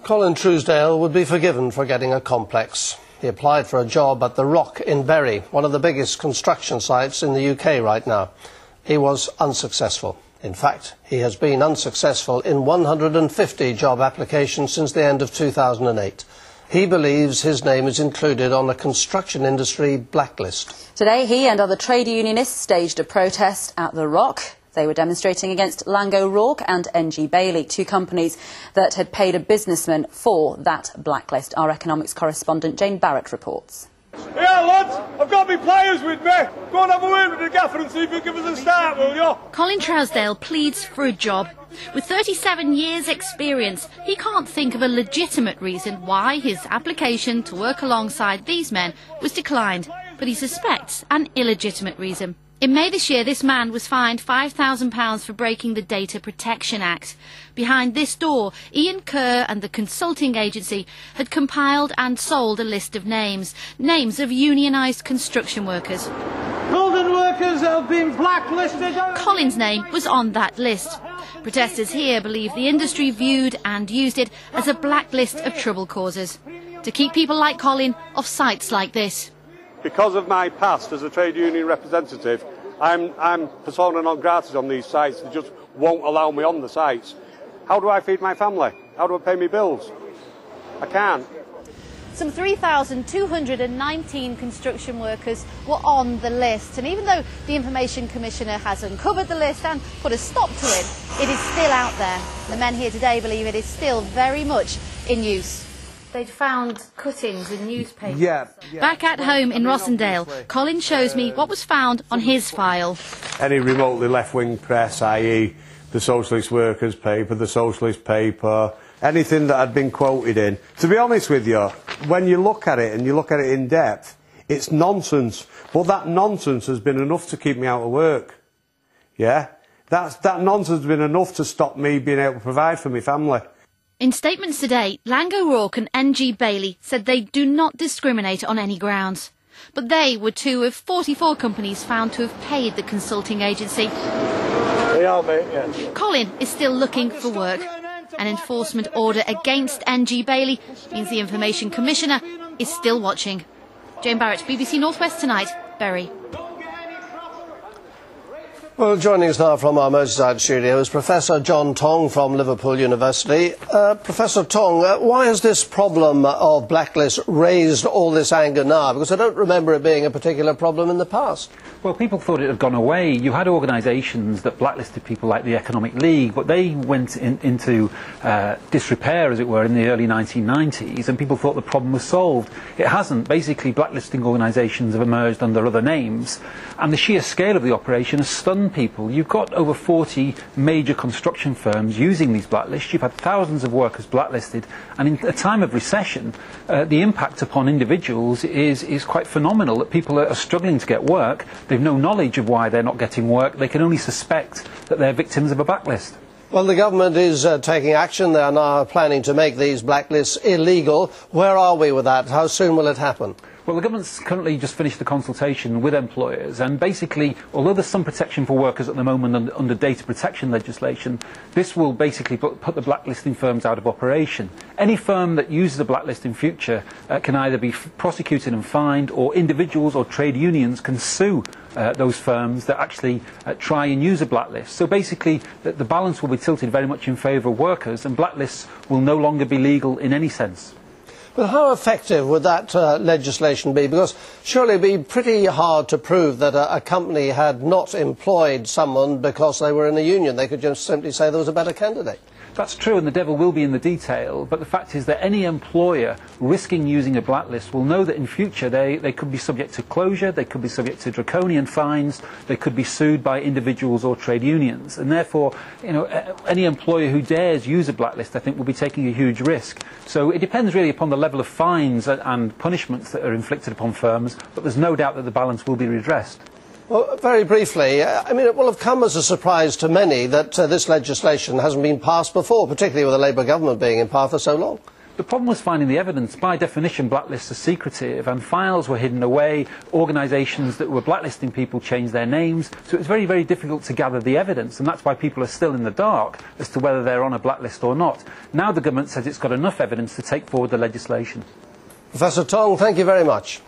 Colin Truesdale would be forgiven for getting a complex. He applied for a job at The Rock in Bury, one of the biggest construction sites in the UK right now. He was unsuccessful. In fact, he has been unsuccessful in 150 job applications since the end of 2008. He believes his name is included on a construction industry blacklist. Today, he and other trade unionists staged a protest at The Rock. They were demonstrating against Laing O'Rourke and NG Bailey, two companies that had paid a businessman for that blacklist. Our economics correspondent Jane Barrett reports. Yeah, lads, I've got my players with me. Go and have a word with the gaffer and see if he'll give us a start, will you? Colin Truesdale pleads for a job. With 37 years' experience, he can't think of a legitimate reason why his application to work alongside these men was declined, but he suspects an illegitimate reason. In May this year, this man was fined £5,000 for breaking the Data Protection Act. Behind this door, Ian Kerr and the consulting agency had compiled and sold a list of names of unionised construction workers. Building workers that have been blacklisted. Colin's name was on that list. Protesters here believe the industry viewed and used it as a blacklist of trouble causers, to keep people like Colin off sites like this. Because of my past as a trade union representative, I'm persona non grata on these sites. They just won't allow me on the sites. How do I feed my family? How do I pay my bills? I can't. Some 3,219 construction workers were on the list, and even though the Information Commissioner has uncovered the list and put a stop to it, it is still out there. The men here today believe it is still very much in use. They'd found cuttings in newspapers. Yeah. Back at home in Rossendale, Colin shows me what was found on his file. Any remotely left-wing press, i.e. the Socialist Workers' paper, the Socialist paper, anything that had been quoted in. To be honest with you, when you look at it and you look at it in depth, it's nonsense. But that nonsense has been enough to keep me out of work. Yeah? That nonsense has been enough to stop me being able to provide for my family. In statements today, Laing O'Rourke and NG Bailey said they do not discriminate on any grounds. But they were two of 44 companies found to have paid the consulting agency. They are, mate, yeah. Colin is still looking for work. An enforcement order against NG Bailey means the Information Commissioner is still watching. Jane Barrett, BBC North West Tonight, Bury. Well, joining us now from our Merseyside studio is Professor John Tong from Liverpool University. Professor Tong, why has this problem of blacklists raised all this anger now? Because I don't remember it being a particular problem in the past. Well, people thought it had gone away. You had organisations that blacklisted people like the Economic League, but they went into disrepair, as it were, in the early 1990s, and people thought the problem was solved. It hasn't. Basically, blacklisting organisations have emerged under other names, and the sheer scale of the operation has stunned people. You've got over 40 major construction firms using these blacklists. You've had thousands of workers blacklisted, and in a time of recession, the impact upon individuals is quite phenomenal. That people are struggling to get work. They've no knowledge of why they're not getting work. They can only suspect that they're victims of a blacklist. Well, the government is taking action. They are now planning to make these blacklists illegal. Where are we with that? How soon will it happen? Well, the government's currently just finished the consultation with employers, and basically, although there's some protection for workers at the moment under data protection legislation, this will basically put the blacklisting firms out of operation. Any firm that uses a blacklist in future can either be prosecuted and fined, or individuals or trade unions can sue those firms that actually try and use a blacklist. So basically, the balance will be tilted very much in favour of workers, and blacklists will no longer be legal in any sense. But how effective would that legislation be? Because surely it would be pretty hard to prove that a company had not employed someone because they were in a union. They could just simply say there was a better candidate. That's true, and the devil will be in the detail, but the fact is that any employer risking using a blacklist will know that in future they could be subject to closure, they could be subject to draconian fines, they could be sued by individuals or trade unions, and therefore, any employer who dares use a blacklist, I think, will be taking a huge risk. So it depends really upon the level of fines and punishments that are inflicted upon firms, but there's no doubt that the balance will be redressed. Well, very briefly, I mean, it will have come as a surprise to many that this legislation hasn't been passed before, particularly with the Labour government being in power for so long. The problem was finding the evidence. By definition, blacklists are secretive, and files were hidden away. Organisations that were blacklisting people changed their names, so it was very, very difficult to gather the evidence, and that's why people are still in the dark as to whether they're on a blacklist or not. Now the government says it's got enough evidence to take forward the legislation. Professor Tong, thank you very much.